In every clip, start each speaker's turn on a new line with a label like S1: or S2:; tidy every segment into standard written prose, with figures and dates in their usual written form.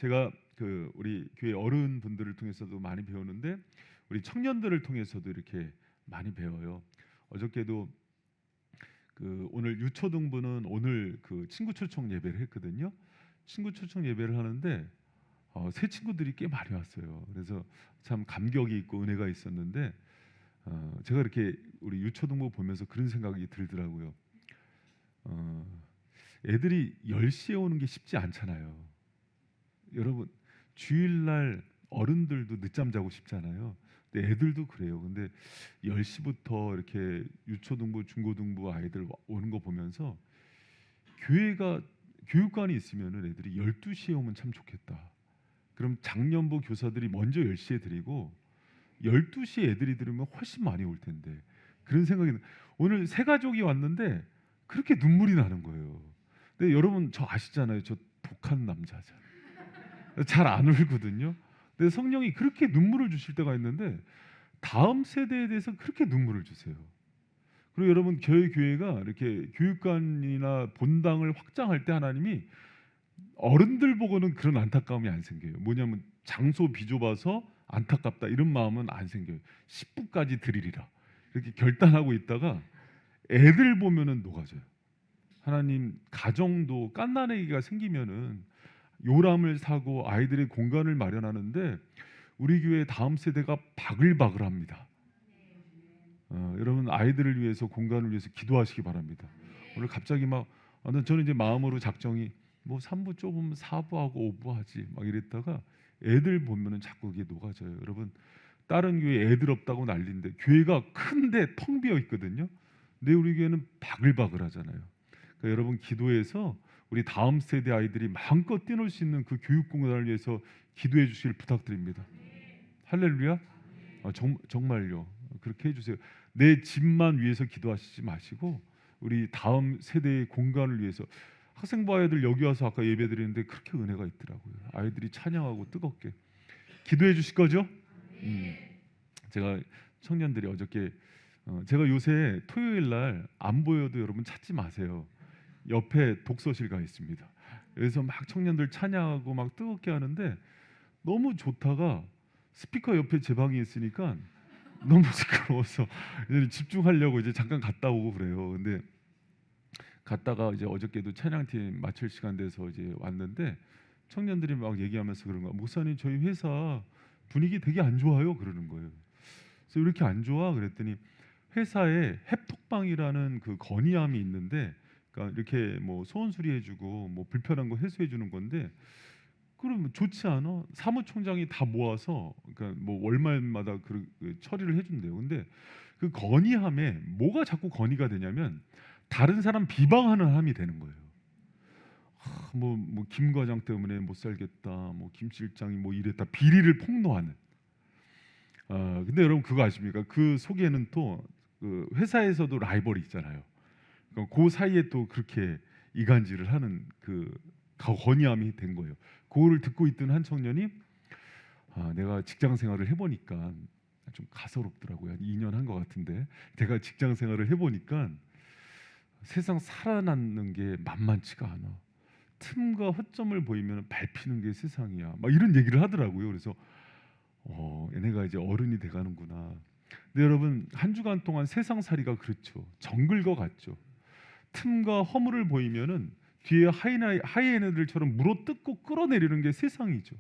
S1: 제가 우리 교회 어른분들을 통해서도 많이 배우는데 우리 청년들을 통해서도 이렇게 많이 배워요. 어저께도 오늘 유초등부는 오늘 친구 초청 예배를 했거든요. 친구 초청 예배를 하는데 새 친구들이 꽤 많이 왔어요. 그래서 참 감격이 있고 은혜가 있었는데 제가 이렇게 우리 유초등부 보면서 그런 생각이 들더라고요. 애들이 10시에 오는 게 쉽지 않잖아요. 여러분 주일날 어른들도 늦잠 자고 싶잖아요. 근데 애들도 그래요. 근데 10시부터 이렇게 유초등부, 중고등부 아이들 오는 거 보면서 교육관이 있으면은 애들이 12시에 오면 참 좋겠다. 그럼 작년부 교사들이 먼저 10시에 드리고 12시에 애들이 들으면 훨씬 많이 올 텐데 그런 생각이 오늘 세 가족이 왔는데 그렇게 눈물이 나는 거예요. 근데 여러분 저 아시잖아요. 저 독한 남자잖아요. 잘 안 울거든요. 근데 성령이 그렇게 눈물을 주실 때가 있는데 다음 세대에 대해서 그렇게 눈물을 주세요. 그리고 여러분 저희 교회가 이렇게 교육관이나 본당을 확장할 때 하나님이 어른들 보고는 그런 안타까움이 안 생겨요. 뭐냐면 장소 비좁아서 안타깝다 이런 마음은 안 생겨요. 10부까지 드리리라 이렇게 결단하고 있다가 애들 보면은 녹아져요. 하나님 가정도 갓난아기가 생기면은 요람을 사고 아이들의 공간을 마련하는데 우리 교회 다음 세대가 바글바글합니다. 여러분 아이들을 위해서 공간을 위해서 기도하시기 바랍니다. 오늘 갑자기 저는 이제 마음으로 작정이 3부 좁으면 4부하고 5부 하지 막 이랬다가 애들 보면은 자꾸 그게 녹아져요. 여러분 다른 교회 애들 없다고 난리인데 교회가 큰데 텅 비어 있거든요. 근데 우리 교회는 바글바글하잖아요. 그러니까 여러분 기도해서 우리 다음 세대 아이들이 마음껏 뛰놀 수 있는 그 교육 공간을 위해서 기도해 주시길 부탁드립니다. 할렐루야. 정말요. 그렇게 해주세요. 내 집만 위해서 기도하시지 마시고 우리 다음 세대의 공간을 위해서 학생부 아이들 여기 와서 아까 예배 드리는데 그렇게 은혜가 있더라고요. 아이들이 찬양하고 뜨겁게 기도해 주실 거죠? 제가 청년들이 어저께 제가 요새 토요일 날 안 보여도 여러분 찾지 마세요. 옆에 독서실 가 있습니다. 그래서 막 청년들 찬양하고 막 뜨겁게 하는데 너무 좋다가 스피커 옆에 제 방에 있으니까 너무 시끄러워서 집중하려고 이제 잠깐 갔다 오고 그래요. 근데 갔다가 이제 어저께도 찬양팀 마칠 시간 돼서 이제 왔는데 청년들이 막 얘기하면서 그런 거야. 목사님 저희 회사 분위기 되게 안 좋아요 그러는 거예요. 그래서 왜 이렇게 안 좋아 그랬더니 회사에 햅톡방이라는 그 건의함이 있는데 그러니까 이렇게 소원 수리해주고 불편한 거 해소해주는 건데 그러면 좋지 않아? 사무총장이 다 모아서 그러니까 월말마다 그 처리를 해준대요. 근데 그 건의함에 뭐가 자꾸 건의가 되냐면 다른 사람 비방하는 함이 되는 거예요. 김 과장 때문에 못 살겠다. 김 실장이 이랬다. 비리를 폭로하는. 근데 여러분 그거 아십니까? 그 속에는 또 그 회사에서도 라이벌이 있잖아요. 그 사이에 또 그렇게 이간질을 하는 그 건의함이 된 거예요. 그거를 듣고 있던 한 청년이 내가 직장 생활을 해보니까 좀 가소롭더라고요. 한 2년 한 것 같은데 내가 직장 생활을 해보니까 세상 살아남는 게 만만치가 않아. 틈과 허점을 보이면 밟히는 게 세상이야. 막 이런 얘기를 하더라고요. 그래서 얘네가 이제 어른이 돼가는구나. 근데 여러분 한 주간 동안 세상살이가 그렇죠. 정글과 같죠. 틈과 허물을 보이면은 뒤에 하이에나들처럼 물어뜯고 끌어내리는 게 세상이죠.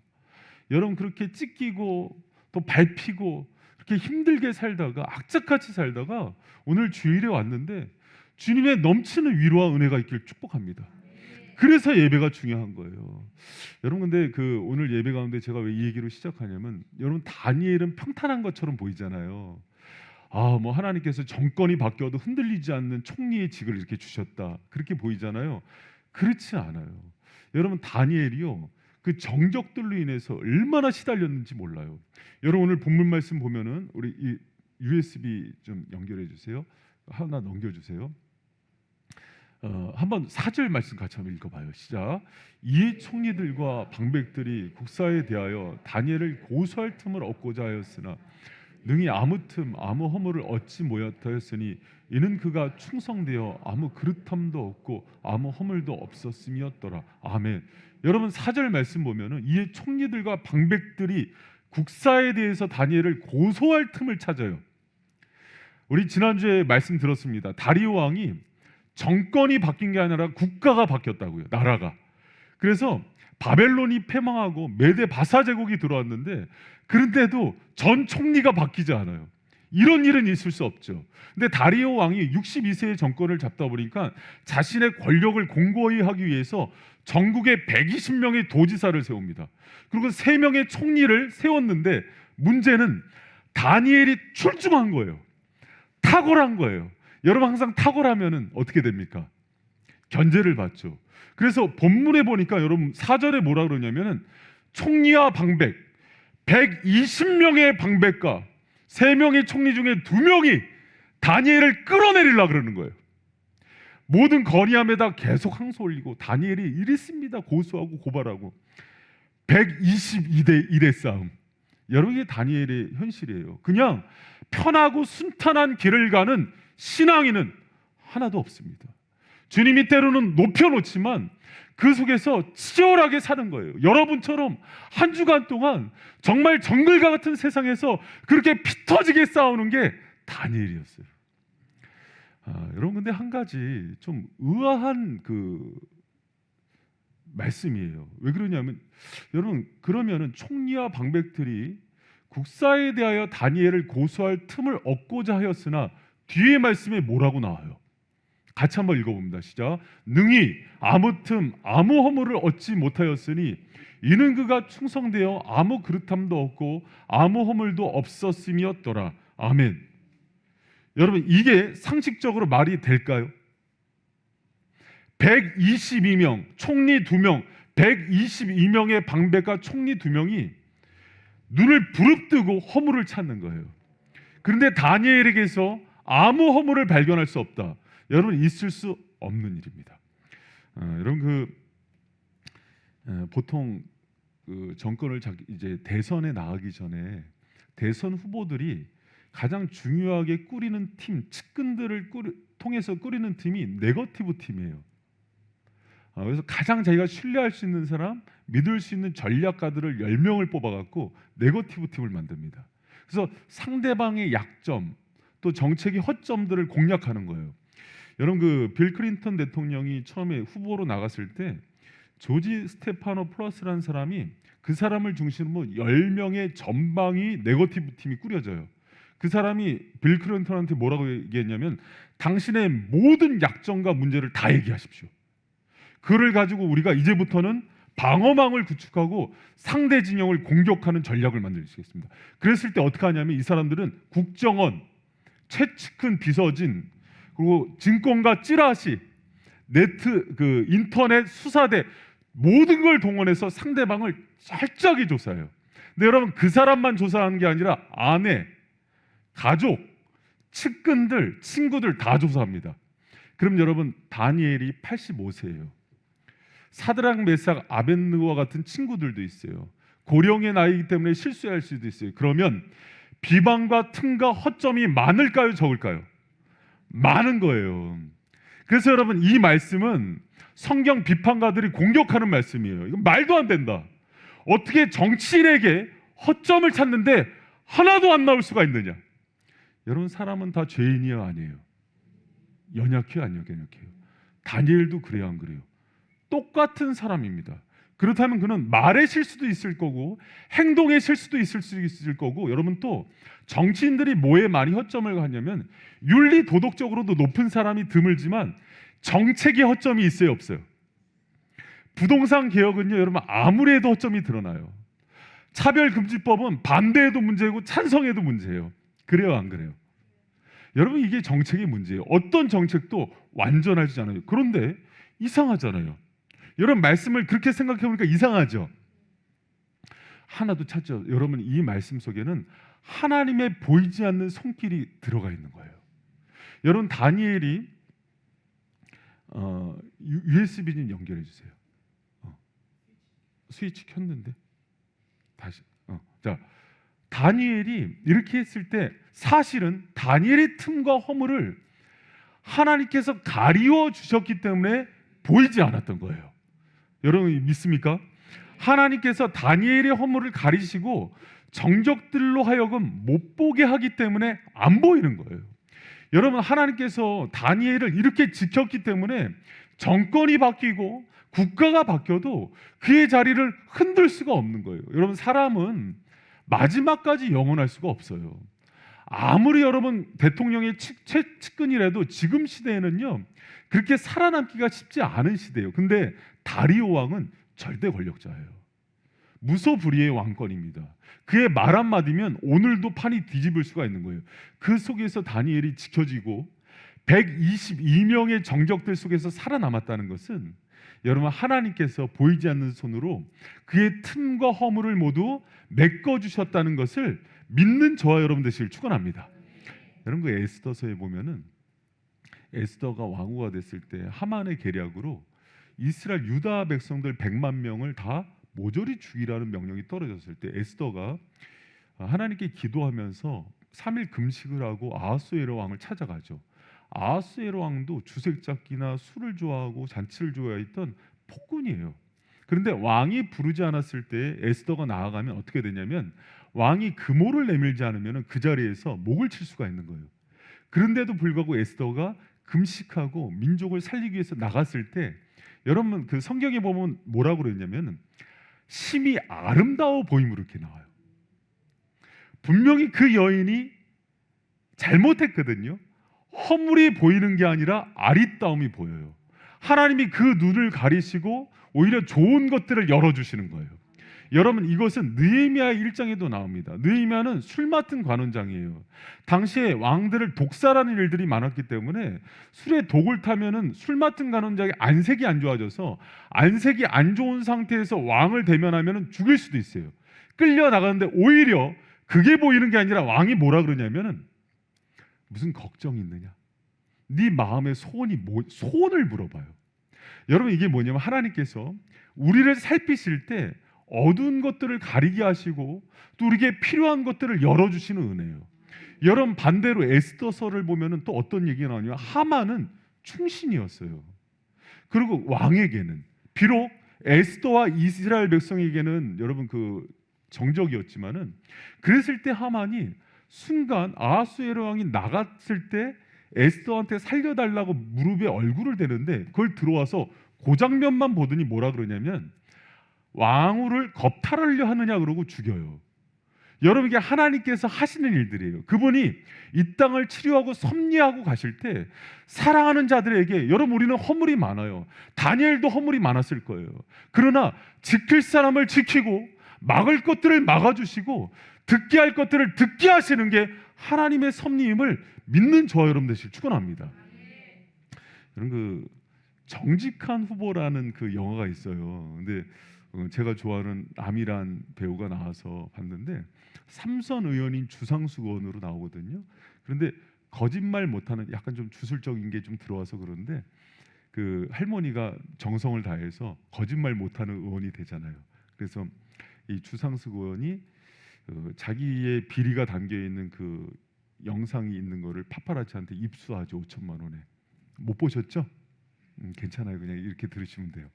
S1: 여러분 그렇게 찢기고 또 밟히고 그렇게 힘들게 살다가 악착같이 살다가 오늘 주일에 왔는데 주님의 넘치는 위로와 은혜가 있길 축복합니다. 그래서 예배가 중요한 거예요. 여러분 근데 오늘 예배 가운데 제가 왜 이 얘기로 시작하냐면 여러분 다니엘은 평탄한 것처럼 보이잖아요. 하나님께서 정권이 바뀌어도 흔들리지 않는 총리의 직을 이렇게 주셨다 그렇게 보이잖아요. 그렇지 않아요. 여러분 다니엘이요 그 정적들로 인해서 얼마나 시달렸는지 몰라요. 여러분 오늘 본문 말씀 보면은 우리 이 USB 좀 연결해 주세요. 하나 넘겨주세요. 한번 4절 말씀 같이 한번 읽어봐요. 시작. 이 총리들과 방백들이 국사에 대하여 다니엘을 고소할 틈을 얻고자 하였으나 능히 아무 틈 아무 허물을 얻지 못하였으니 이는 그가 충성되어 아무 그릇함도 없고 아무 허물도 없었음이었더라. 아멘. 여러분 4절 말씀 보면은 이 총리들과 방백들이 국사에 대해서 다니엘을 고소할 틈을 찾아요. 우리 지난주에 말씀 들었습니다. 다리오 왕이 정권이 바뀐 게 아니라 국가가 바뀌었다고요. 나라가. 그래서 바벨론이 패망하고 메데 바사 제국이 들어왔는데 그런데도 전 총리가 바뀌지 않아요. 이런 일은 있을 수 없죠. 근데 다리오 왕이 62세의 정권을 잡다 보니까 자신의 권력을 공고히 하기 위해서 전국에 120명의 도지사를 세웁니다. 그리고 3명의 총리를 세웠는데 문제는 다니엘이 출중한 거예요. 탁월한 거예요. 여러분 항상 탁월하면은 어떻게 됩니까? 견제를 받죠. 그래서 본문에 보니까 여러분 4절에 뭐라 그러냐면은 총리와 방백 120명의 방백과 3명의 총리 중에 2명이 다니엘을 끌어내리려고 그러는 거예요. 모든 건의함에다 계속 항소 올리고 다니엘이 이랬습니다. 고소하고 고발하고 122대 1의 싸움. 여러분 이게 다니엘의 현실이에요. 그냥 편하고 순탄한 길을 가는 신앙인은 하나도 없습니다. 주님이 때로는 높여놓지만 그 속에서 치열하게 사는 거예요. 여러분처럼 한 주간 동안 정말 정글과 같은 세상에서 그렇게 피 터지게 싸우는 게 다니엘이었어요. 여러분 근데 한 가지 좀 의아한 그 말씀이에요. 왜 그러냐면 여러분 그러면은 총리와 방백들이 국사에 대하여 다니엘을 고소할 틈을 얻고자 하였으나 뒤에 말씀에 뭐라고 나와요? 같이 한번 읽어봅니다. 시작. 능히 아무 틈 아무 허물을 얻지 못하였으니 이는 그가 충성되어 아무 그릇함도 없고 아무 허물도 없었음이었더라. 아멘. 여러분 이게 상식적으로 말이 될까요? 122명 총리 2명 122명의 방백과 총리 2명이 눈을 부릅뜨고 허물을 찾는 거예요. 그런데 다니엘에게서 아무 허물을 발견할 수 없다. 여러분 있을 수 없는 일입니다. 여러분 보통 그 정권을 이제 대선에 나가기 전에 대선 후보들이 가장 중요하게 꾸리는 팀, 측근들을 통해서 꾸리는 팀이 네거티브 팀이에요. 그래서 가장 자기가 신뢰할 수 있는 사람, 믿을 수 있는 전략가들을 10명을 뽑아갖고 네거티브 팀을 만듭니다. 그래서 상대방의 약점, 또 정책의 허점들을 공략하는 거예요. 여러분 빌 클린턴 대통령이 처음에 후보로 나갔을 때 조지 스테파노 플러스라는 사람이 그 사람을 중심으로 10명의 전방위 네거티브 팀이 꾸려져요. 그 사람이 빌 클린턴한테 뭐라고 얘기했냐면 당신의 모든 약점과 문제를 다 얘기하십시오. 그를 가지고 우리가 이제부터는 방어망을 구축하고 상대 진영을 공격하는 전략을 만들겠습니다. 그랬을 때 어떻게 하냐면 이 사람들은 국정원, 최측근 비서진, 그리고 증권가 찌라시, 네트 인터넷 수사대 모든 걸 동원해서 상대방을 철저하게 조사해요. 근데 여러분 그 사람만 조사하는 게 아니라 아내, 가족, 측근들, 친구들 다 조사합니다. 그럼 여러분 다니엘이 85세예요. 사드락 메삭 아벳느고와 같은 친구들도 있어요. 고령의 나이이기 때문에 실수할 수도 있어요. 그러면 비방과 틈과 허점이 많을까요, 적을까요? 많은 거예요. 그래서 여러분 이 말씀은 성경 비판가들이 공격하는 말씀이에요. 이건 말도 안 된다. 어떻게 정치인에게 허점을 찾는데 하나도 안 나올 수가 있느냐? 여러분 사람은 다 죄인이야 아니에요? 연약해요 안 연약해요? 다니엘도 그래요 안 그래요? 똑같은 사람입니다. 그렇다면 그는 말의 실수도 있을 거고 행동의 실수도 있을 거고 여러분 또 정치인들이 뭐에 많이 허점을 갖냐면 윤리 도덕적으로도 높은 사람이 드물지만 정책의 허점이 있어요 없어요? 부동산 개혁은요 여러분 아무리 해도 허점이 드러나요. 차별금지법은 반대해도 문제고 찬성해도 문제예요. 그래요 안 그래요? 여러분 이게 정책의 문제예요. 어떤 정책도 완전하지 않아요. 그런데 이상하잖아요. 여러분 말씀을 그렇게 생각해 보니까 이상하죠. 하나도 찾죠. 여러분 이 말씀 속에는 하나님의 보이지 않는 손길이 들어가 있는 거예요. 여러분 다니엘이 USB 좀 연결해 주세요. 스위치 켰는데 다시 자 다니엘이 이렇게 했을 때 사실은 다니엘의 틈과 허물을 하나님께서 가리워 주셨기 때문에 보이지 않았던 거예요. 여러분 믿습니까? 하나님께서 다니엘의 허물을 가리시고 정적들로 하여금 못 보게 하기 때문에 안 보이는 거예요. 여러분 하나님께서 다니엘을 이렇게 지켰기 때문에 정권이 바뀌고 국가가 바뀌어도 그의 자리를 흔들 수가 없는 거예요. 여러분 사람은 마지막까지 영원할 수가 없어요. 아무리 여러분 대통령의 측근이라도 지금 시대에는요 그렇게 살아남기가 쉽지 않은 시대예요. 근데 다리오 왕은 절대 권력자예요. 무소불위의 왕권입니다. 그의 말 한마디면 오늘도 판이 뒤집을 수가 있는 거예요. 그 속에서 다니엘이 지켜지고 122명의 정적들 속에서 살아남았다는 것은 여러분 하나님께서 보이지 않는 손으로 그의 틈과 허물을 모두 메꿔주셨다는 것을 믿는 저와 여러분 되시길 축원합니다. 여러분 그 에스더서에 보면은 에스더가 왕후가 됐을 때 하만의 계략으로 이스라엘 유다 백성들 100만 명을 다 모조리 죽이라는 명령이 떨어졌을 때 에스더가 하나님께 기도하면서 3일 금식을 하고 아하수에로 왕을 찾아가죠. 아하수에로 왕도 주색잡기나 술을 좋아하고 잔치를 좋아했던 폭군이에요. 그런데 왕이 부르지 않았을 때 에스더가 나아가면 어떻게 되냐면 왕이 금오를 내밀지 않으면 그 자리에서 목을 칠 수가 있는 거예요. 그런데도 불구하고 에스더가 금식하고 민족을 살리기 위해서 나갔을 때 여러분 그 성경에 보면 뭐라고 그랬냐면 심히 아름다워 보임으로 이렇게 나와요. 분명히 그 여인이 잘못했거든요. 허물이 보이는 게 아니라 아리따움이 보여요. 하나님이 그 눈을 가리시고 오히려 좋은 것들을 열어주시는 거예요. 여러분 이것은 느헤미야 1장에도 나옵니다. 느헤미야는 술 맡은 관원장이에요. 당시에 왕들을 독살하는 일들이 많았기 때문에 술에 독을 타면은 술 맡은 관원장의 안색이 안 좋아져서 안색이 안 좋은 상태에서 왕을 대면하면은 죽일 수도 있어요. 끌려 나가는데 오히려 그게 보이는 게 아니라 왕이 뭐라 그러냐면은 무슨 걱정이 있느냐? 네 마음의 소원이 소원을 물어봐요. 여러분 이게 뭐냐면 하나님께서 우리를 살피실 때 어두운 것들을 가리게 하시고 또 우리에게 필요한 것들을 열어주시는 은혜예요. 여러분 반대로 에스더서를 보면은 또 어떤 얘기가 나오냐면 하만은 충신이었어요. 그리고 왕에게는 비록 에스더와 이스라엘 백성에게는 여러분 그 정적이었지만은 그랬을 때 하만이 순간 아하수에로 왕이 나갔을 때 에스더한테 살려달라고 무릎에 얼굴을 대는데 그걸 들어와서 그 장면만 보더니 뭐라 그러냐면 왕후를 겁탈하려 하느냐 그러고 죽여요. 여러분 이게 하나님께서 하시는 일들이에요. 그분이 이 땅을 치료하고 섭리하고 가실 때 사랑하는 자들에게 여러분 우리는 허물이 많아요. 다니엘도 허물이 많았을 거예요. 그러나 지킬 사람을 지키고 막을 것들을 막아주시고 듣게 할 것들을 듣게 하시는 게 하나님의 섭리임을 믿는 저와 여러분 되시길 축원합니다. 여러분 그 정직한 후보라는 그 영화가 있어요. 근데 제가 좋아하는 아미란 배우가 나와서 봤는데 삼선 의원인 주상수 의원으로 나오거든요. 그런데 거짓말 못하는 약간 좀 주술적인 게 좀 들어와서 그런데 그 할머니가 정성을 다해서 거짓말 못하는 의원이 되잖아요. 그래서 이 주상수 의원이 자기의 비리가 담겨 있는 그 영상이 있는 거를 파파라치한테 입수하죠. 5천만 원에. 못 보셨죠? 괜찮아요. 그냥 이렇게 들으시면 돼요.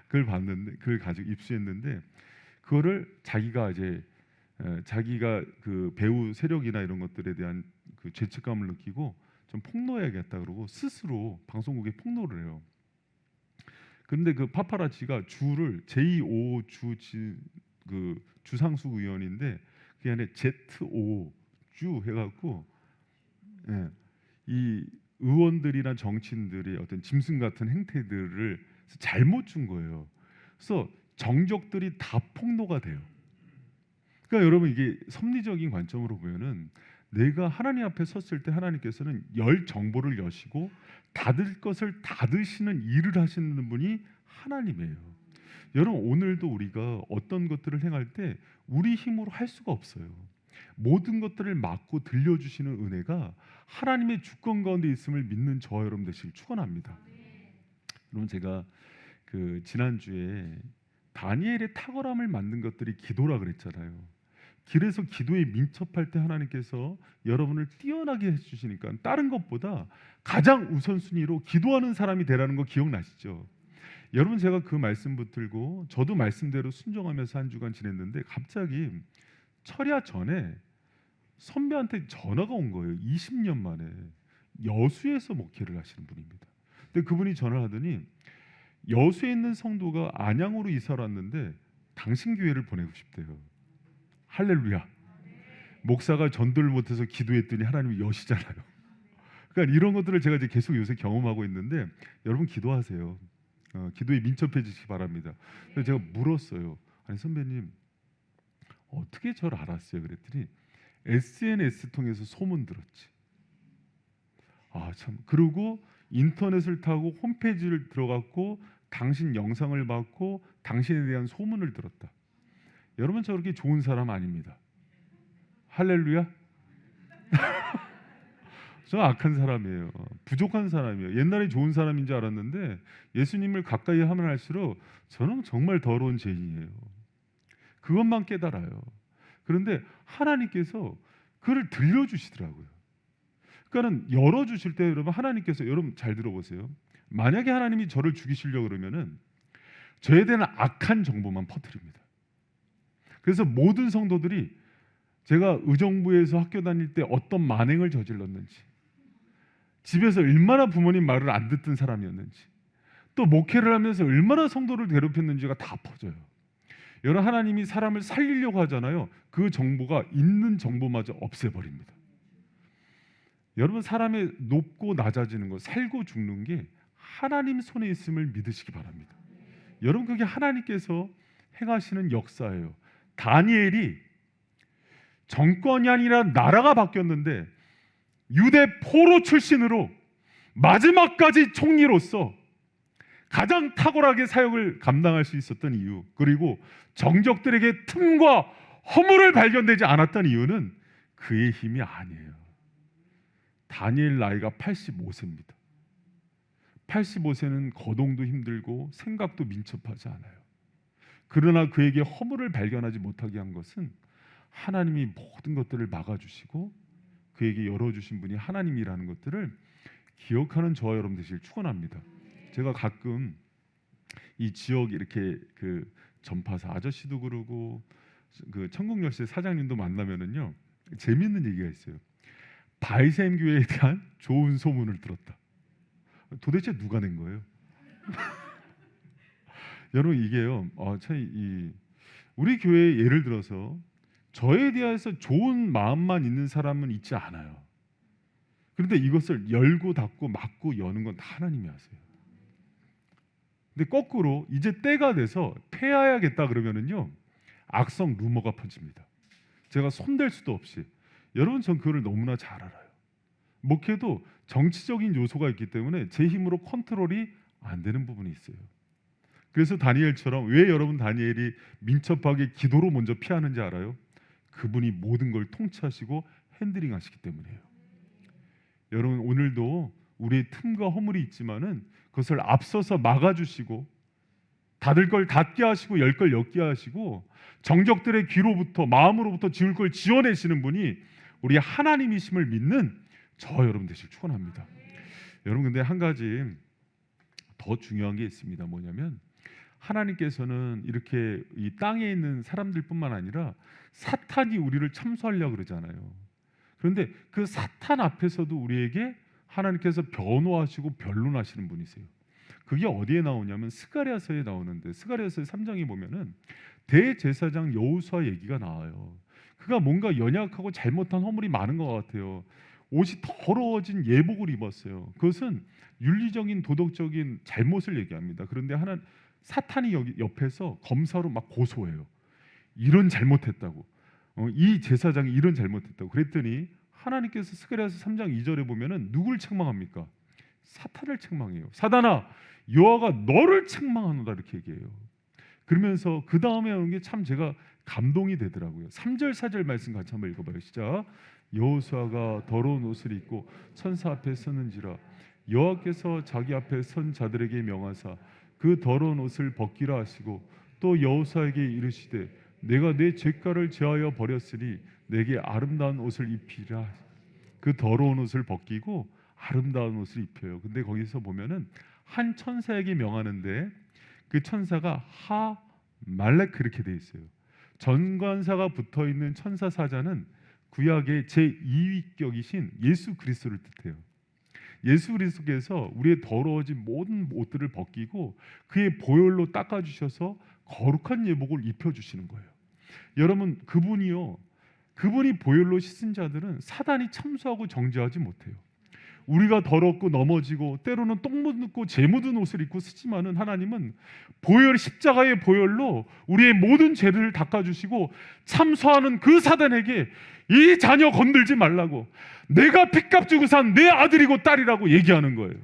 S1: 그걸 봤는데 그걸 가지고 입수했는데 그거를 자기가 이제 자기가 그 배우 세력이나 이런 것들에 대한 그 죄책감을 느끼고 좀 폭로해야겠다 그러고 스스로 방송국에 폭로를 해요. 그런데 그 파파라치가 주를 제2오 그 주상수 의원인데 그 안에 Z5 주 해갖고 이 의원들이나 정치인들의 어떤 짐승 같은 행태들을 잘못 준 거예요. 그래서 정적들이 다 폭로가 돼요. 그러니까 여러분 이게 섭리적인 관점으로 보면은 내가 하나님 앞에 섰을 때 하나님께서는 열 정보를 여시고 닫을 것을 닫으시는 일을 하시는 분이 하나님이에요. 여러분 오늘도 우리가 어떤 것들을 행할 때 우리 힘으로 할 수가 없어요. 모든 것들을 막고 들려주시는 은혜가 하나님의 주권 가운데 있음을 믿는 저와 여러분 되시길 축원합니다. 여러분 제가 그 지난주에 다니엘의 탁월함을 만든 것들이 기도라 그랬잖아요. 길에서 기도에 민첩할 때 하나님께서 여러분을 뛰어나게 해주시니까 다른 것보다 가장 우선순위로 기도하는 사람이 되라는 거 기억나시죠? 여러분, 제가 그 말씀 붙들고 저도 말씀대로 순종하면서 한 주간 지냈는데 갑자기 철야 전에 선배한테 전화가 온 거예요. 20년 만에 여수에서 목회를 하시는 분입니다. 근데 그분이 전화를 하더니 여수에 있는 성도가 안양으로 이사를 왔는데 당신 교회를 보내고 싶대요. 할렐루야. 목사가 전도를 못해서 기도했더니 하나님이 여시잖아요. 그러니까 이런 것들을 제가 이제 계속 요새 경험하고 있는데 여러분 기도하세요. 기도에 민첩해지시기 바랍니다. 그래서 제가 물었어요. 아니 선배님 어떻게 저를 알았어요? 그랬더니 SNS 통해서 소문 들었지. 아 참. 그리고 인터넷을 타고 홈페이지를 들어갔고 당신 영상을 봤고 당신에 대한 소문을 들었다. 여러분 저렇게 좋은 사람 아닙니다. 할렐루야. 저 악한 사람이에요. 부족한 사람이에요. 옛날에 좋은 사람인 줄 알았는데 예수님을 가까이 하면 할수록 저는 정말 더러운 죄인이에요. 그것만 깨달아요. 그런데 하나님께서 그를 들려주시더라고요. 그러니까는 열어주실 때 여러분 하나님께서 여러분 잘 들어보세요. 만약에 하나님이 저를 죽이시려고 그러면은 저에 대한 악한 정보만 퍼뜨립니다. 그래서 모든 성도들이 제가 의정부에서 학교 다닐 때 어떤 만행을 저질렀는지, 집에서 얼마나 부모님 말을 안 듣던 사람이었는지, 또 목회를 하면서 얼마나 성도를 괴롭혔는지가 다 퍼져요. 여러분 하나님이 사람을 살리려고 하잖아요. 그 정보가 있는 정보마저 없애버립니다. 여러분 사람의 높고 낮아지는 것, 살고 죽는 게 하나님 손에 있음을 믿으시기 바랍니다. 여러분 그게 하나님께서 행하시는 역사예요. 다니엘이 정권이 아니라 나라가 바뀌었는데 유대 포로 출신으로 마지막까지 총리로서 가장 탁월하게 사역을 감당할 수 있었던 이유, 그리고 정적들에게 틈과 허물을 발견되지 않았던 이유는 그의 힘이 아니에요. 다니엘 나이가 85세입니다. 85세는 거동도 힘들고 생각도 민첩하지 않아요. 그러나 그에게 허물을 발견하지 못하게 한 것은 하나님이 모든 것들을 막아주시고 그에게 열어주신 분이 하나님이라는 것들을 기억하는 저와 여러분 되시길 축원합니다. 제가 가끔 이 지역 이렇게 그 전파사 아저씨도 그러고 그 천국열쇠 사장님도 만나면은요 재밌는 얘기가 있어요. 바이샘 교회에 대한 좋은 소문을 들었다. 도대체 누가 낸 거예요? 여러분 이게요. 참 우리 교회에 예를 들어서 저에 대해서 좋은 마음만 있는 사람은 있지 않아요. 그런데 이것을 열고 닫고 막고 여는 건 다 하나님이 하세요. 근데 거꾸로 이제 때가 돼서 패해야겠다 그러면은요 악성 루머가 퍼집니다. 제가 손댈 수도 없이. 여러분 전 그거를 너무나 잘 알아요. 목회도 정치적인 요소가 있기 때문에 제 힘으로 컨트롤이 안 되는 부분이 있어요. 그래서 다니엘처럼 왜 여러분 다니엘이 민첩하게 기도로 먼저 피하는지 알아요? 그분이 모든 걸 통치하시고 핸들링하시기 때문이에요. 여러분 오늘도 우리의 틈과 허물이 있지만은 그것을 앞서서 막아주시고 닫을 걸 닫게 하시고 열 걸 엮게 하시고 정적들의 귀로부터 마음으로부터 지울 걸 지어내시는 분이 우리 하나님이심을 믿는 저 여러분 되시길 축원합니다. 여러분 근데 한 가지 더 중요한 게 있습니다. 뭐냐면 하나님께서는 이렇게 이 땅에 있는 사람들뿐만 아니라 사탄이 우리를 참소하려고 그러잖아요. 그런데 그 사탄 앞에서도 우리에게 하나님께서 변호하시고 변론하시는 분이세요. 그게 어디에 나오냐면 스가랴서에 나오는데 스가랴서 3장에 보면은 대제사장 여호수아 얘기가 나와요. 그가 뭔가 연약하고 잘못한 허물이 많은 것 같아요. 옷이 더러워진 예복을 입었어요. 그것은 윤리적인 도덕적인 잘못을 얘기합니다. 그런데 사탄이 여기 옆에서 검사로 막 고소해요. 이런 잘못했다고. 이 제사장이 이런 잘못했다고. 그랬더니 하나님께서 스가랴서 3장 2절에 보면은 누굴 책망합니까? 사탄을 책망해요. 사단아, 여호와가 너를 책망하노라 이렇게 얘기해요. 그러면서 그 다음에 하는 게 참 제가 감동이 되더라고요. 3절 4절 말씀 같이 한번 읽어봐요. 시작. 여호수아가 더러운 옷을 입고 천사 앞에 서는지라 여호와께서 자기 앞에 선 자들에게 명하사 그 더러운 옷을 벗기라 하시고 또 여호수아에게 이르시되 내가 내 죄가를 제하여 버렸으니 내게 아름다운 옷을 입히라. 그 더러운 옷을 벗기고 아름다운 옷을 입혀요. 근데 거기서 보면은 한 천사에게 명하는데 그 천사가 하 말렉 그렇게 돼 있어요. 전관사가 붙어 있는 천사 사자는 구약의 제2위격이신 예수 그리스도를 뜻해요. 예수 그리스도께서 우리의 더러워진 모든 옷들을 벗기고 그의 보혈로 닦아주셔서 거룩한 예복을 입혀주시는 거예요. 여러분, 그분이 보혈로 씻은 자들은 사단이 참수하고 정죄하지 못해요. 우리가 더럽고 넘어지고 때로는 똥 묻고 재 묻은 옷을 입고 쓰지만은 하나님은 십자가의 보혈로 우리의 모든 죄를 닦아주시고 참수하는 그 사단에게 이 자녀 건들지 말라고, 내가 핏값 주고 산 내 아들이고 딸이라고 얘기하는 거예요.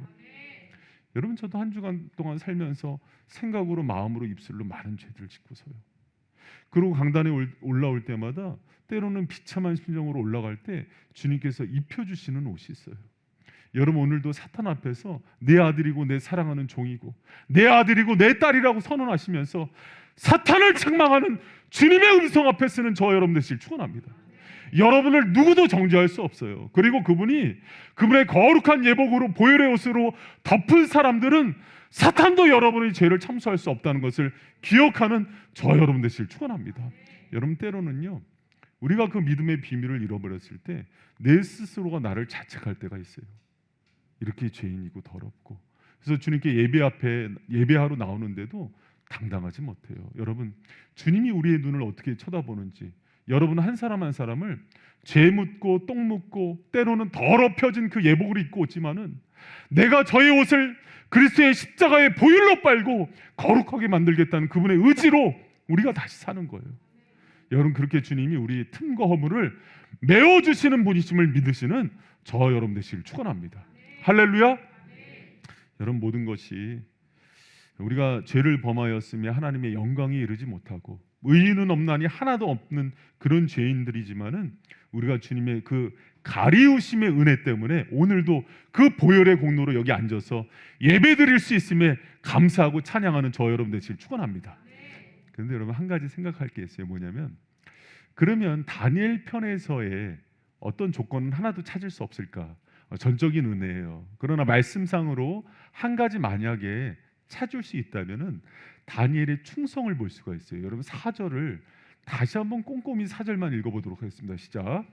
S1: 여러분, 저도 한 주간 동안 살면서 생각으로 마음으로 입술로 많은 죄들을 짓고서요. 그리고 강단에 올라올 때마다 때로는 비참한 심정으로 올라갈 때 주님께서 입혀주시는 옷이 있어요. 여러분, 오늘도 사탄 앞에서 내 아들이고 내 사랑하는 종이고 내 아들이고 내 딸이라고 선언하시면서 사탄을 책망하는 주님의 음성 앞에 서는 저 여러분 되시길 축원합니다. 여러분을 누구도 정죄할 수 없어요. 그리고 그분의 거룩한 예복으로 보혈의 옷으로 덮은 사람들은 사탄도 여러분의 죄를 참수할 수 없다는 것을 기억하는 저 여러분 되시길 축원합니다. 여러분, 때로는요 우리가 그 믿음의 비밀을 잃어버렸을 때 내 스스로가 나를 자책할 때가 있어요. 이렇게 죄인이고 더럽고. 그래서 주님께 예배하러 나오는데도 당당하지 못해요. 여러분, 주님이 우리의 눈을 어떻게 쳐다보는지, 여러분 한 사람 한 사람을 죄 묻고 똥 묻고 때로는 더럽혀진 그 예복을 입고 오지만은 내가 저의 옷을 그리스도의 십자가의 보혈로 빨고 거룩하게 만들겠다는 그분의 의지로 우리가 다시 사는 거예요. 여러분, 그렇게 주님이 우리 틈과 허물을 메워주시는 분이심을 믿으시는 저 여러분 되시길 축원합니다. 할렐루야. 여러분, 모든 것이 우리가 죄를 범하였으며 하나님의 영광에 이르지 못하고 의인은 없나니 하나도 없는 그런 죄인들이지만은 우리가 주님의 그 가리우심의 은혜 때문에 오늘도 그 보혈의 공로로 여기 앉아서 예배드릴 수 있음에 감사하고 찬양하는 저 여러분 되시길 축원합니다. 그런데 여러분, 한 가지 생각할 게 있어요. 뭐냐면, 그러면 다니엘 편에서의 어떤 조건은 하나도 찾을 수 없을까? 전적인 은혜예요. 그러나 말씀상으로 한 가지 만약에 찾을 수 있다면은 다니엘의 충성을 볼 수가 있어요. 여러분, 4절을 다시 한번 꼼꼼히 4절만 읽어보도록 하겠습니다. 시작.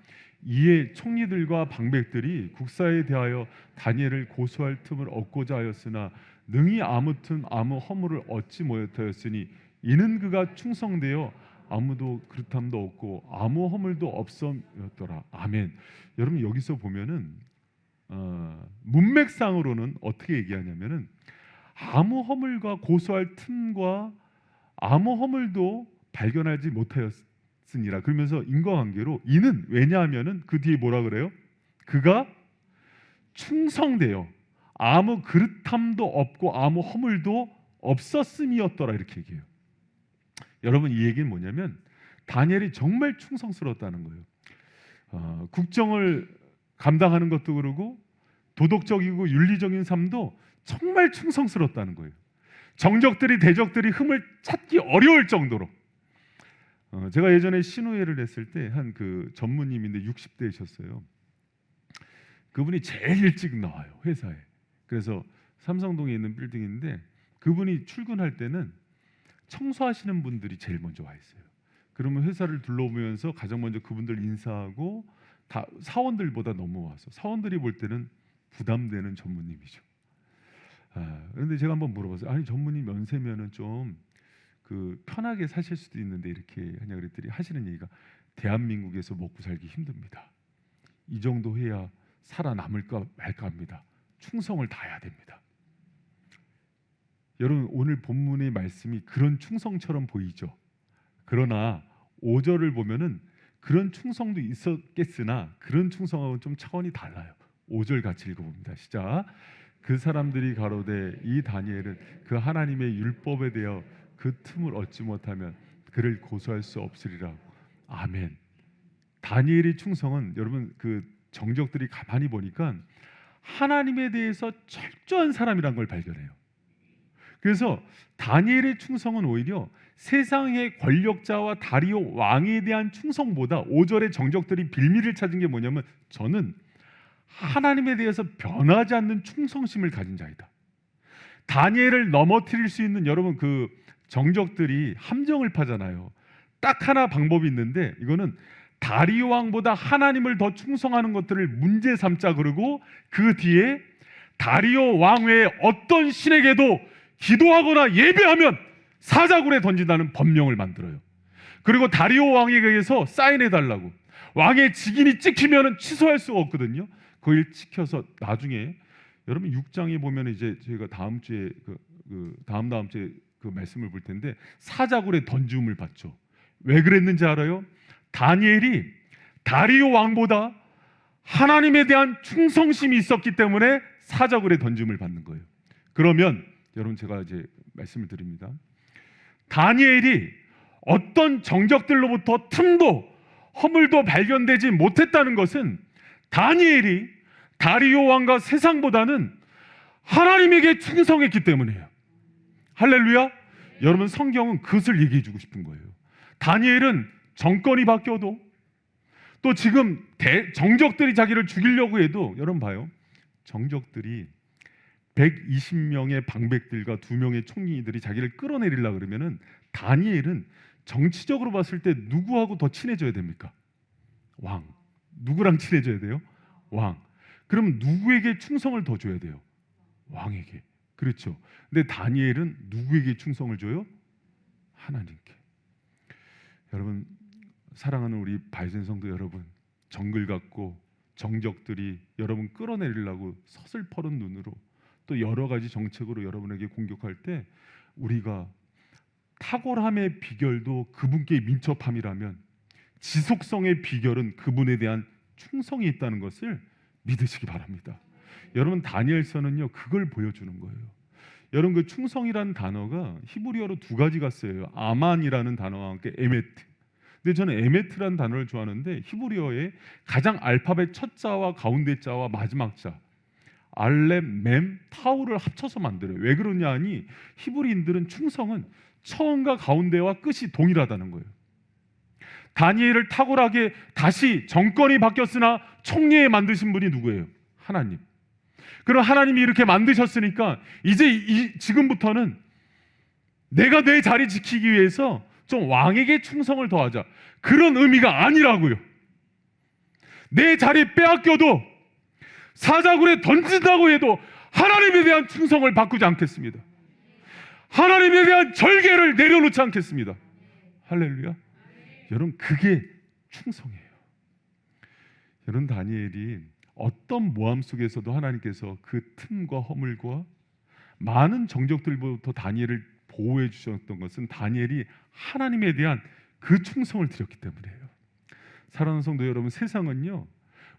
S1: 이에 총리들과 방백들이 국사에 대하여 다니엘을 고소할 틈을 얻고자 하였으나 능히 아무 허물을 얻지 못하였으니 이는 그가 충성되어 아무도 그릇함도 없고 아무 허물도 없음이었더라. 아멘. 여러분, 여기서 보면은 문맥상으로는 어떻게 얘기하냐면은 아무 허물과 고소할 틈과 아무 허물도 발견하지 못하였으니라. 그러면서 인과관계로 이는 왜냐하면은 그 뒤에 뭐라 그래요? 그가 충성되어 아무 그릇함도 없고 아무 허물도 없었음이었더라, 이렇게 얘기해요. 여러분, 이 얘기는 뭐냐면 다니엘이 정말 충성스러웠다는 거예요. 국정을 감당하는 것도 그러고 도덕적이고 윤리적인 삶도 정말 충성스럽다는 거예요. 정적들이 대적들이 흠을 찾기 어려울 정도로. 제가 예전에 신우회를 했을 때 한 그 전무님인데 60대이셨어요. 그분이 제일 일찍 나와요, 회사에. 그래서 삼성동에 있는 빌딩인데 그분이 출근할 때는 청소하시는 분들이 제일 먼저 와 있어요. 그러면 회사를 둘러보면서 가장 먼저 그분들 인사하고 다 사원들보다 넘어와서 사원들이 볼 때는 부담되는 전무님이죠. 그런데 제가 한번 물어봤어요. 아니, 전무님 연세면은 좀 그 편하게 사실 수도 있는데 이렇게 하냐 그랬더니 하시는 얘기가 대한민국에서 먹고 살기 힘듭니다. 이 정도 해야 살아남을까 말까 합니다. 충성을 다해야 됩니다. 여러분, 오늘 본문의 말씀이 그런 충성처럼 보이죠. 그러나 5절을 보면은 그런 충성도 있었겠으나 그런 충성하고는 좀 차원이 달라요. 5절 같이 읽어봅니다. 시작. 그 사람들이 가로되 이 다니엘은 그 하나님의 율법에 대하여 그 틈을 얻지 못하면 그를 고소할 수 없으리라. 아멘. 다니엘의 충성은 여러분, 그 정적들이 가만히 보니까 하나님에 대해서 철저한 사람이란 걸 발견해요. 그래서 다니엘의 충성은 오히려 세상의 권력자와 다리오 왕에 대한 충성보다 5절의 정적들이 빌미를 찾은 게 뭐냐면, 저는 하나님에 대해서 변하지 않는 충성심을 가진 자이다. 다니엘을 넘어뜨릴 수 있는, 여러분, 그 정적들이 함정을 파잖아요. 딱 하나 방법이 있는데, 이거는 다리오 왕보다 하나님을 더 충성하는 것들을 문제 삼자 그러고 그 뒤에 다리오 왕 외에 어떤 신에게도 기도하거나 예배하면 사자굴에 던진다는 법령을 만들어요. 그리고 다리오 왕에게 의해서 사인해 달라고. 왕의 직인이 찍히면 취소할 수가 없거든요. 그걸 찍혀서 나중에 여러분 6장에 보면 이제 저희가 다음 주에 다음 주에 그 말씀을 볼 텐데, 사자굴에 던짐을 받죠. 왜 그랬는지 알아요? 다니엘이 다리오 왕보다 하나님에 대한 충성심이 있었기 때문에 사자굴에 던짐을 받는 거예요. 그러면 여러분, 제가 이제 말씀을 드립니다. 다니엘이 어떤 정적들로부터 틈도 허물도 발견되지 못했다는 것은 다니엘이 다리오 왕과 세상보다는 하나님에게 충성했기 때문이에요. 할렐루야. 여러분, 성경은 그것을 얘기해 주고 싶은 거예요. 다니엘은 정권이 바뀌어도, 또 지금 정적들이 자기를 죽이려고 해도, 여러분 봐요, 정적들이 120명의 방백들과 2명의 총리들이 자기를 끌어내리려고 그러면은 다니엘은 정치적으로 봤을 때 누구하고 더 친해져야 됩니까? 왕. 누구랑 친해져야 돼요? 왕. 그럼 누구에게 충성을 더 줘야 돼요? 왕에게. 그렇죠. 근데 다니엘은 누구에게 충성을 줘요? 하나님께. 여러분, 사랑하는 우리 바이센 성도 여러분, 정글 같고 정적들이 여러분 끌어내리려고 서슬퍼런 눈으로 또 여러 가지 정책으로 여러분에게 공격할 때, 우리가 탁월함의 비결도 그분께 민첩함이라면 지속성의 비결은 그분에 대한 충성이 있다는 것을 믿으시기 바랍니다. 여러분, 다니엘서는요 그걸 보여주는 거예요. 여러분, 그 충성이라는 단어가 히브리어로 2가지가 쓰여요. 아만이라는 단어와 함께 에메트. 근데 저는 에메트라는 단어를 좋아하는데, 히브리어의 가장 알파벳 첫 자와 가운데 자와 마지막 자, 알렙, mem, 타우를 합쳐서 만들어요. 왜 그러냐 하니, 히브리인들은 충성은 처음과 가운데와 끝이 동일하다는 거예요. 다니엘을 탁월하게 다시 정권이 바뀌었으나 총리에 만드신 분이 누구예요? 하나님. 그럼 하나님이 이렇게 만드셨으니까 이제 지금부터는 내가 내 자리 지키기 위해서 좀 왕에게 충성을 더하자, 그런 의미가 아니라고요. 내 자리 빼앗겨도 사자굴에 던진다고 해도 하나님에 대한 충성을 바꾸지 않겠습니다. 하나님에 대한 절개를 내려놓지 않겠습니다. 할렐루야. 여러분, 그게 충성이에요. 여러분, 다니엘이 어떤 모함 속에서도 하나님께서 그 틈과 허물과 많은 정적들부터 다니엘을 보호해 주셨던 것은 다니엘이 하나님에 대한 그 충성을 드렸기 때문이에요. 사랑하는 성도 여러분, 세상은요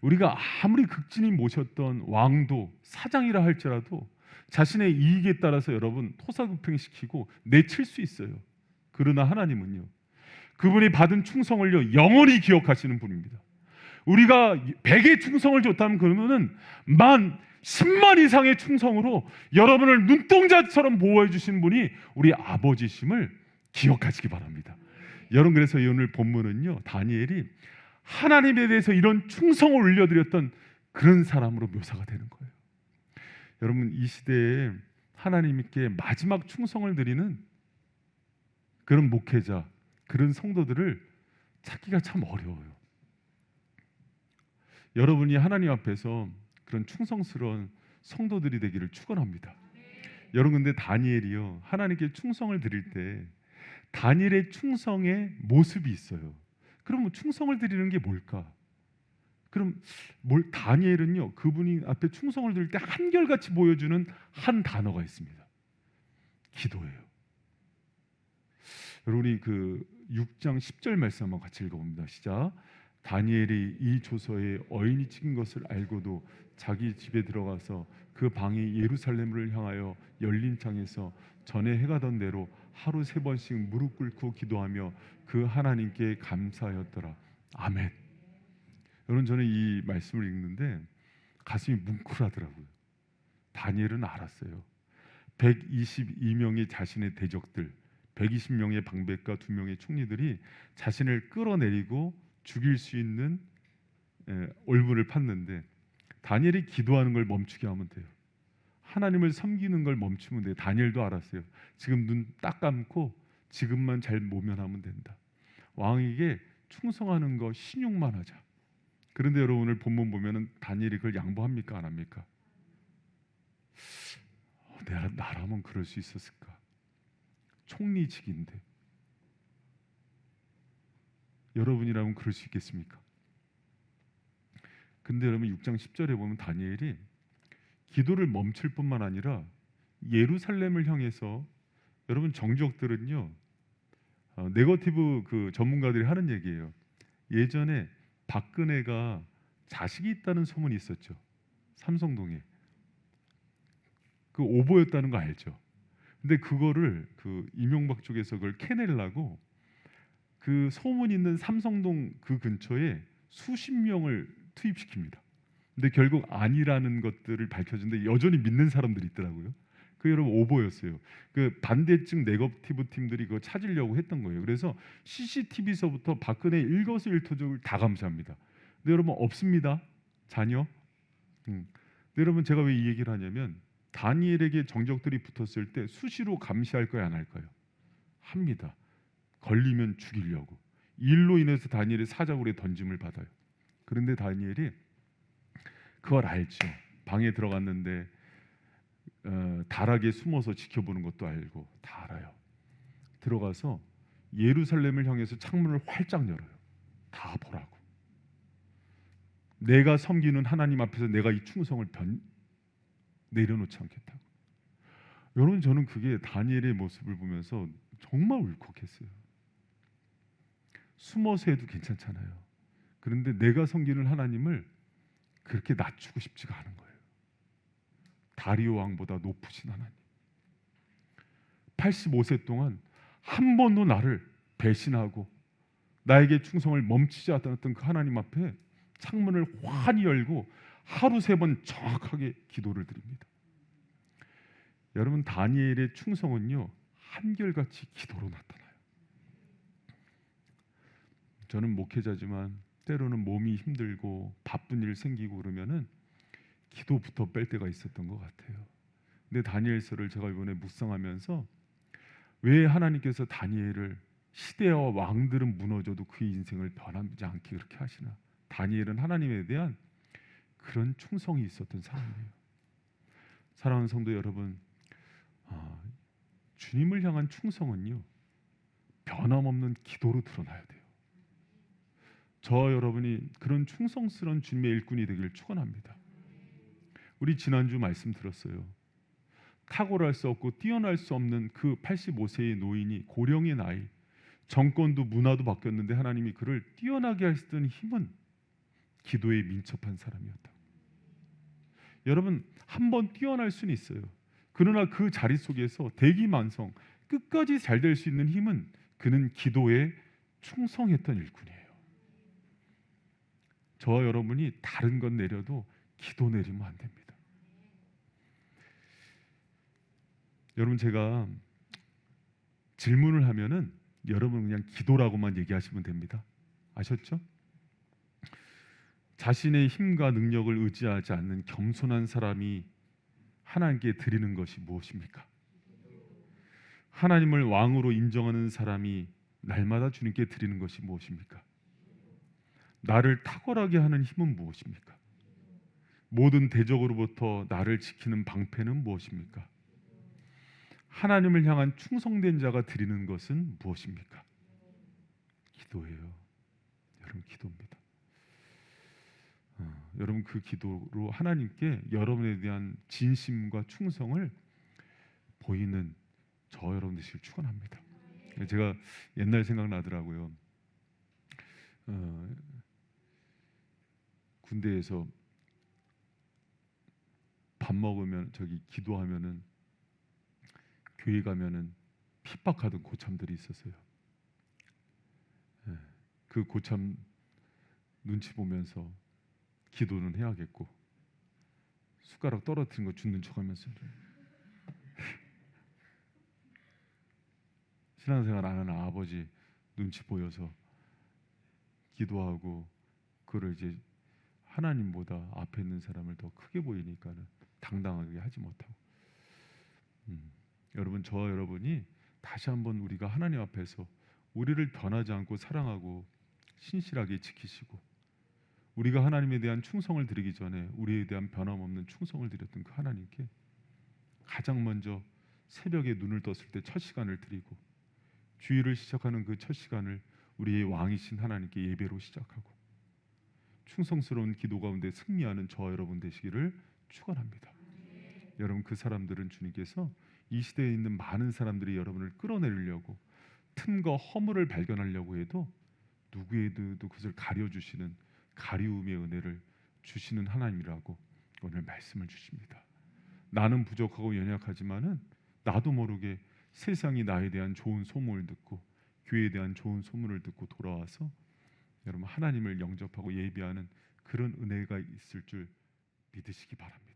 S1: 우리가 아무리 극진히 모셨던 왕도 사장이라 할지라도 자신의 이익에 따라서 여러분 토사구팽시키고 내칠 수 있어요. 그러나 하나님은요, 그분이 받은 충성을요 영원히 기억하시는 분입니다. 우리가 100의 충성을 줬다면 그러면은 10만 이상의 충성으로 여러분을 눈동자처럼 보호해 주신 분이 우리 아버지심을 기억하시기 바랍니다. 여러분, 그래서 오늘 본문은요 다니엘이 하나님에 대해서 이런 충성을 올려드렸던 그런 사람으로 묘사가 되는 거예요. 여러분, 이 시대에 하나님께 마지막 충성을 드리는 그런 목회자, 그런 성도들을 찾기가 참 어려워요. 여러분이 하나님 앞에서 그런 충성스러운 성도들이 되기를 축원합니다. 여러분, 근데 다니엘이요 하나님께 충성을 드릴 때 다니엘의 충성의 모습이 있어요. 그럼 충성을 드리는 게 뭘까? 그럼 다니엘은요 그분이 앞에 충성을 드릴 때 한결같이 보여주는 한 단어가 있습니다. 기도예요. 여러분이 그 6장 10절 말씀 한번 같이 읽어봅니다. 시작. 다니엘이 이 조서에 어인이 찍은 것을 알고도 자기 집에 들어가서 그 방이 예루살렘을 향하여 열린 창에서 전에 해가던 대로 하루 3번씩 무릎 꿇고 기도하며 그 하나님께 감사하였더라. 아멘. 여러분, 저는 이 말씀을 읽는데 가슴이 뭉클하더라고요. 다니엘은 알았어요. 122명의 자신의 대적들, 120명의 방백과 2명의 총리들이 자신을 끌어내리고 죽일 수 있는 올무를 팠는데 다니엘이 기도하는 걸 멈추게 하면 돼요. 하나님을 섬기는 걸 멈추면 돼요. 다니엘도 알았어요. 지금 눈 딱 감고 지금만 잘 모면하면 된다. 왕에게 충성하는 거 신용만 하자. 그런데 여러분 오늘 본문 보면은 다니엘이 그걸 양보합니까 안 합니까? 내가 나라면 그럴 수 있었을까? 총리직인데 여러분이라면 그럴 수 있겠습니까? 근데 여러분 6장 10절에 보면 다니엘이 기도를 멈출 뿐만 아니라 예루살렘을 향해서 여러분 정적들은요 네거티브 그 전문가들이 하는 얘기예요. 예전에 박근혜가 자식이 있다는 소문이 있었죠. 삼성동에 그 오보였다는 거 알죠? 근데 그거를 그 이명박 쪽에서 그걸 캐내려고 그 소문 있는 삼성동 그 근처에 수십 명을 투입시킵니다. 근데 결국 아니라는 것들을 밝혀주는데 여전히 믿는 사람들이 있더라고요. 그 여러분 오보였어요. 그 반대측 네거티브 팀들이 그거 찾으려고 했던 거예요. 그래서 CCTV서부터 박근혜 일거수일투족을 다 감시합니다. 근데 여러분 없습니다. 자녀. 근데 여러분 제가 왜 이 얘기를 하냐면 다니엘에게 정적들이 붙었을 때 수시로 감시할 거야 안 할까요? 합니다. 걸리면 죽이려고. 일로 인해서 다니엘이 사자굴에 던짐을 받아요. 그런데 다니엘이 그걸 알죠. 방에 들어갔는데 다락에 숨어서 지켜보는 것도 알고 다 알아요. 들어가서 예루살렘을 향해서 창문을 활짝 열어요. 다 보라고. 내가 섬기는 하나님 앞에서 내가 이 충성을 내려놓지 않겠다고. 여러분 저는 그게 다니엘의 모습을 보면서 정말 울컥했어요. 숨어서 해도 괜찮잖아요. 그런데 내가 섬기는 하나님을 그렇게 낮추고 싶지가 않은 거예요. 다리오 왕보다 높으신 하나님. 85세 동안 한 번도 나를 배신하고 나에게 충성을 멈추지 않았던 그 하나님 앞에 창문을 환히 열고 하루 3번 정확하게 기도를 드립니다. 여러분 다니엘의 충성은요 한결같이 기도로 나타나요. 저는 목회자지만 때로는 몸이 힘들고 바쁜 일 생기고 그러면은 기도부터 뺄 때가 있었던 것 같아요. 근데 다니엘서를 제가 이번에 묵상하면서 왜 하나님께서 다니엘을 시대와 왕들은 무너져도 그의 인생을 변하지 않게 그렇게 하시나? 다니엘은 하나님에 대한 그런 충성이 있었던 사람이에요. 사랑하는 성도 여러분, 주님을 향한 충성은요 변함없는 기도로 드러나야 돼요. 저와 여러분이 그런 충성스러운 주님의 일꾼이 되기를 축원합니다. 우리 지난주 말씀 들었어요. 탁월할 수 없고 뛰어날 수 없는 그 85세의 노인이 고령의 나이, 정권도 문화도 바뀌었는데 하나님이 그를 뛰어나게 하시던 힘은 기도에 민첩한 사람이었다. 여러분 한번 뛰어날 수는 있어요. 그러나 그 자리 속에서 대기만성 끝까지 잘 될 수 있는 힘은 그는 기도에 충성했던 일꾼이에요. 저와 여러분이 다른 건 내려도 기도 내리면 안 됩니다. 여러분 제가 질문을 하면은 여러분 그냥 기도라고만 얘기하시면 됩니다. 아셨죠? 자신의 힘과 능력을 의지하지 않는 겸손한 사람이 하나님께 드리는 것이 무엇입니까? 하나님을 왕으로 인정하는 사람이 날마다 주님께 드리는 것이 무엇입니까? 나를 탁월하게 하는 힘은 무엇입니까? 모든 대적으로부터 나를 지키는 방패는 무엇입니까? 하나님을 향한 충성된 자가 드리는 것은 무엇입니까? 기도예요. 여러분 기도입니다. 여러분 그 기도로 하나님께 여러분에 대한 진심과 충성을 보이는 저 여러분 되시길 축원합니다. 제가 옛날 생각나더라고요. 군대에서 밥 먹으면 저기 기도하면은 교회 가면은 핍박하던 고참들이 있었어요. 그 고참 눈치 보면서 기도는 해야겠고 숟가락 떨어뜨린 거 죽는 척하면서 신앙생활 안 하는 아버지 눈치 보여서 기도하고 그걸 이제 하나님보다 앞에 있는 사람을 더 크게 보이니까는 당당하게 하지 못하고 여러분 저와 여러분이 다시 한번 우리가 하나님 앞에서 우리를 변하지 않고 사랑하고 신실하게 지키시고 우리가 하나님에 대한 충성을 드리기 전에 우리에 대한 변함없는 충성을 드렸던 그 하나님께 가장 먼저 새벽에 눈을 떴을 때 첫 시간을 드리고 주일을 시작하는 그 첫 시간을 우리의 왕이신 하나님께 예배로 시작하고 충성스러운 기도 가운데 승리하는 저와 여러분 되시기를 축원합니다. 여러분 그 사람들은 주님께서 이 시대에 있는 많은 사람들이 여러분을 끌어내리려고 틈과 허물을 발견하려고 해도 누구에도 그것을 가려주시는 가리움의 은혜를 주시는 하나님이라고 오늘 말씀을 주십니다. 나는 부족하고 연약하지만은 나도 모르게 세상이 나에 대한 좋은 소문을 듣고 교회에 대한 좋은 소문을 듣고 돌아와서 여러분 하나님을 영접하고 예비하는 그런 은혜가 있을 줄 믿으시기 바랍니다.